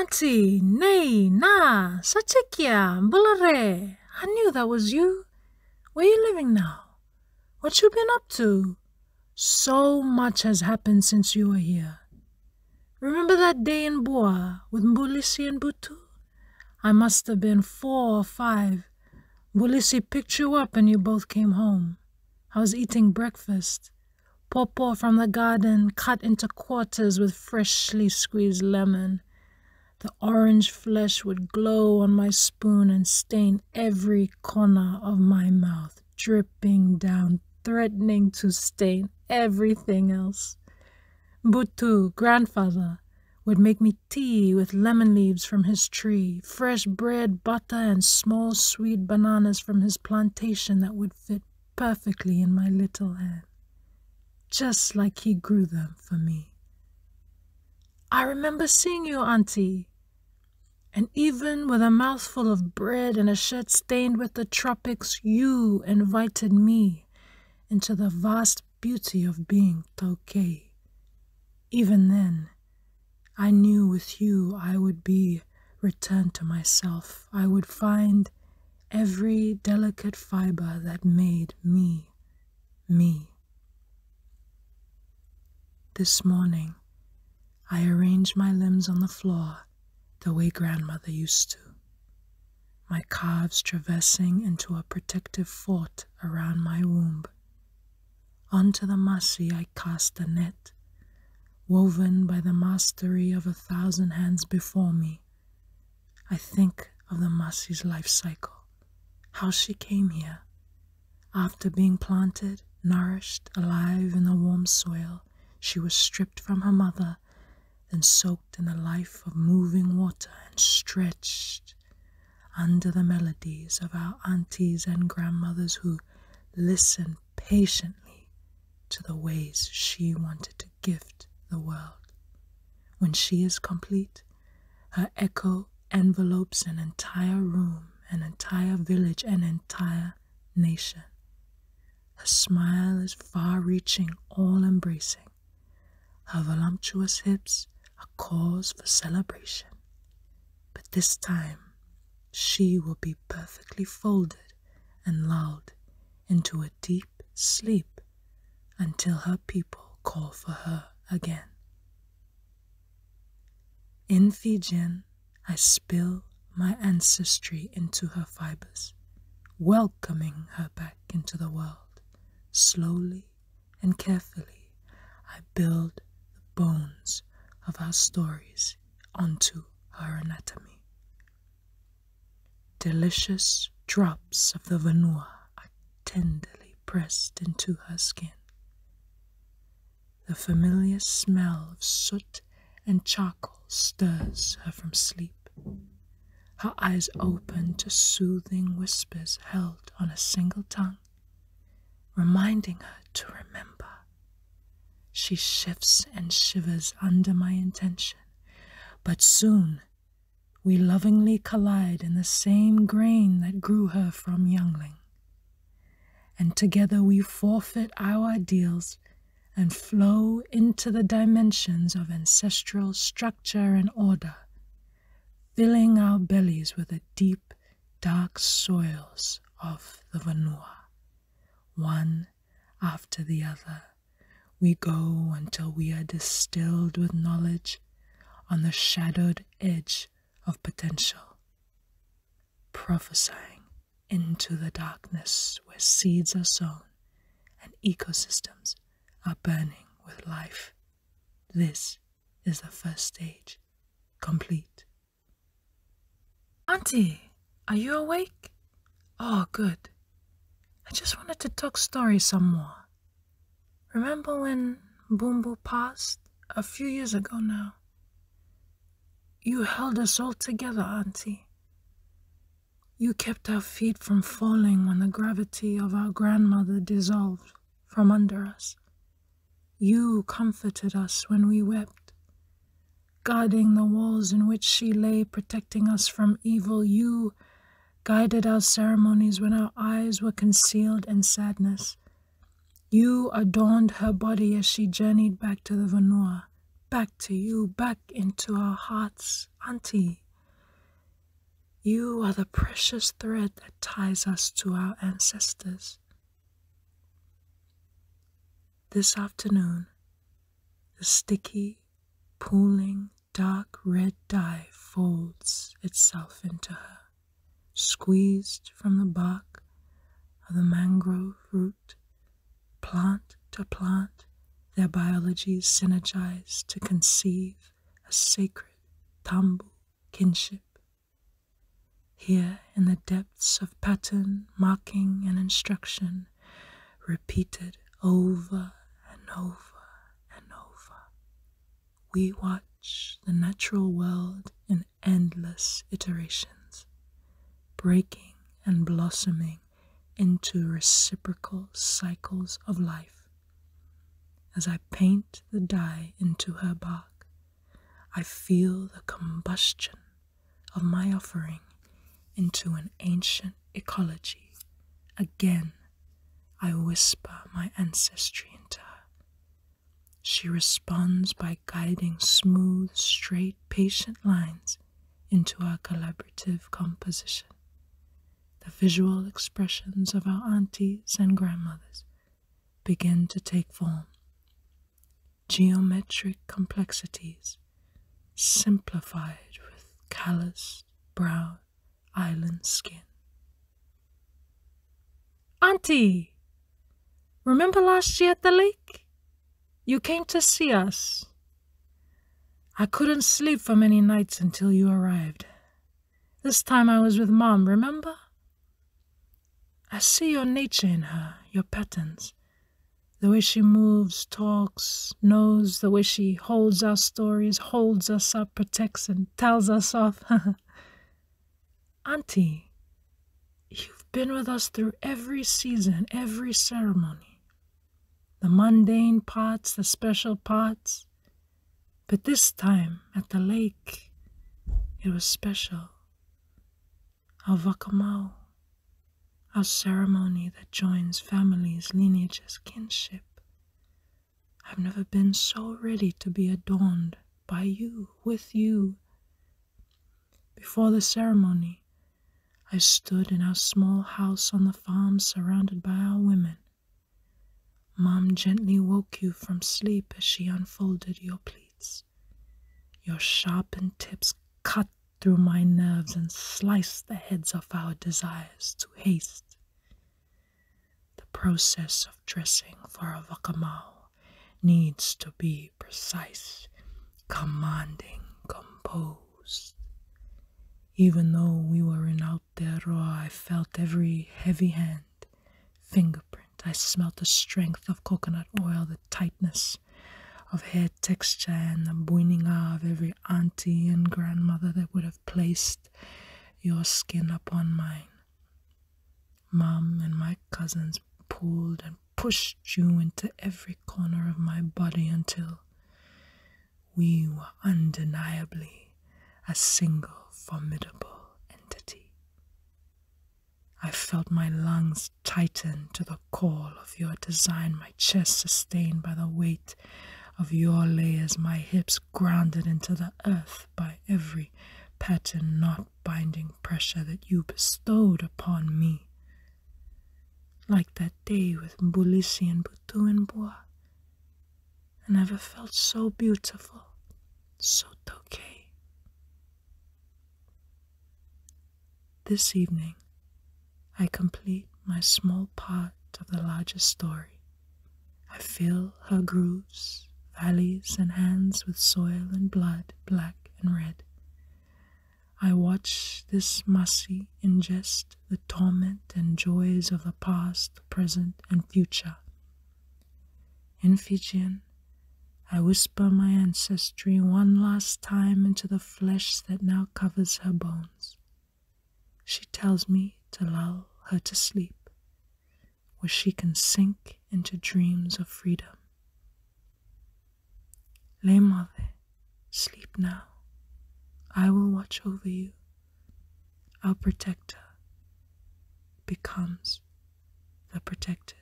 Auntie, nay, na, sachikia, bulare. I knew that was you. Where you living now? What you been up to? So much has happened since you were here. Remember that day in Boa with Mbulisi and Butu? I must have been 4 or 5. Mbulisi picked you up and you both came home. I was eating breakfast. Pawpaw from the garden cut into quarters with freshly squeezed lemon. The orange flesh would glow on my spoon and stain every corner of my mouth, dripping down, threatening to stain everything else. Butu, grandfather, would make me tea with lemon leaves from his tree, fresh bread, butter, and small sweet bananas from his plantation that would fit perfectly in my little hand, just like he grew them for me. I remember seeing you, Auntie, and even with a mouthful of bread and a shirt stained with the tropics, you invited me into the vast beauty of being Tokay. Even then, I knew with you I would be returned to myself. I would find every delicate fiber that made me, me. This morning, I arranged my limbs on the floor the way grandmother used to, my calves traversing into a protective fort around my womb. Onto the Masi I cast a net, woven by the mastery of 1,000 hands before me. I think of the Masi's life cycle, how she came here. After being planted, nourished, alive in the warm soil, she was stripped from her mother, then soaked in a life of moving water and stretched under the melodies of our aunties and grandmothers who listened patiently to the ways she wanted to gift the world. When she is complete, her echo envelopes an entire room, an entire village, an entire nation. Her smile is far-reaching, all-embracing. Her voluptuous hips a cause for celebration. But this time, she will be perfectly folded and lulled into a deep sleep until her people call for her again. In Fijian, I spill my ancestry into her fibers, welcoming her back into the world. Slowly and carefully, I build the bones of our stories onto her anatomy. Delicious drops of the vanua are tenderly pressed into her skin. The familiar smell of soot and charcoal stirs her from sleep. Her eyes open to soothing whispers held on a single tongue, reminding her to remember. She shifts and shivers under my intention, but soon we lovingly collide in the same grain that grew her from youngling. And together we forfeit our ideals and flow into the dimensions of ancestral structure and order, filling our bellies with the deep, dark soils of the vanua. One after the other, we go until we are distilled with knowledge on the shadowed edge of potential, prophesying into the darkness where seeds are sown and ecosystems are burning with life. This is the first stage, complete. Auntie, are you awake? Oh, good. I just wanted to talk stories some more. Remember when Bumbu passed a few years ago now? You held us all together, Auntie. You kept our feet from falling when the gravity of our grandmother dissolved from under us. You comforted us when we wept, guarding the walls in which she lay, protecting us from evil. You guided our ceremonies when our eyes were concealed in sadness. You adorned her body as she journeyed back to the vanua, back to you, back into our hearts, Auntie. You are the precious thread that ties us to our ancestors. This afternoon, the sticky, pooling, dark red dye folds itself into her, squeezed from the bark of the mangrove root, plant to plant, their biologies synergize to conceive a sacred tambu kinship. Here in the depths of pattern, marking, and instruction, repeated over and over and over, we watch the natural world in endless iterations, breaking and blossoming into reciprocal cycles of life. As I paint the dye into her bark, I feel the combustion of my offering into an ancient ecology. Again, I whisper my ancestry into her. She responds by guiding smooth, straight, patient lines into our collaborative composition. The visual expressions of our aunties and grandmothers begin to take form. Geometric complexities simplified with calloused brown island skin. Auntie, remember last year at the lake? You came to see us. I couldn't sleep for many nights until you arrived. This time I was with Mom, remember? I see your nature in her, your patterns. The way she moves, talks, knows, the way she holds our stories, holds us up, protects and tells us off. Auntie, you've been with us through every season, every ceremony. The mundane parts, the special parts. But this time, at the lake, it was special. Our wakamau, our ceremony that joins families, lineages, kinship. I've never been so ready to be adorned by you, with you. Before the ceremony, I stood in our small house on the farm surrounded by our women. Mom gently woke you from sleep as she unfolded your pleats. Your sharpened tips cut through my nerves and sliced the heads of our desires to haste. The process of dressing for a wakamau needs to be precise, commanding, composed. Even though we were in Aotearoa, I felt every heavy hand, fingerprint. I smelt the strength of coconut oil, the tightness of hair texture, and the buininga of every auntie and grandmother that would have placed your skin upon mine. Mom and my cousins pulled and pushed you into every corner of my body until we were undeniably a single formidable entity. I felt my lungs tighten to the call of your design, my chest sustained by the weight of your layers, my hips grounded into the earth by every pattern knot binding pressure that you bestowed upon me. Like that day with Mbulisi and Butu and Bua, I never felt so beautiful, so toke. This evening, I complete my small part of the larger story. I fill her grooves, valleys, and hands with soil and blood, black and red. I watch this Masi ingest the torment and joys of the past, present, and future. In Fijian, I whisper my ancestry one last time into the flesh that now covers her bones. She tells me to lull her to sleep, where she can sink into dreams of freedom. Le mave, sleep now. I will watch over you. Our protector becomes the protected.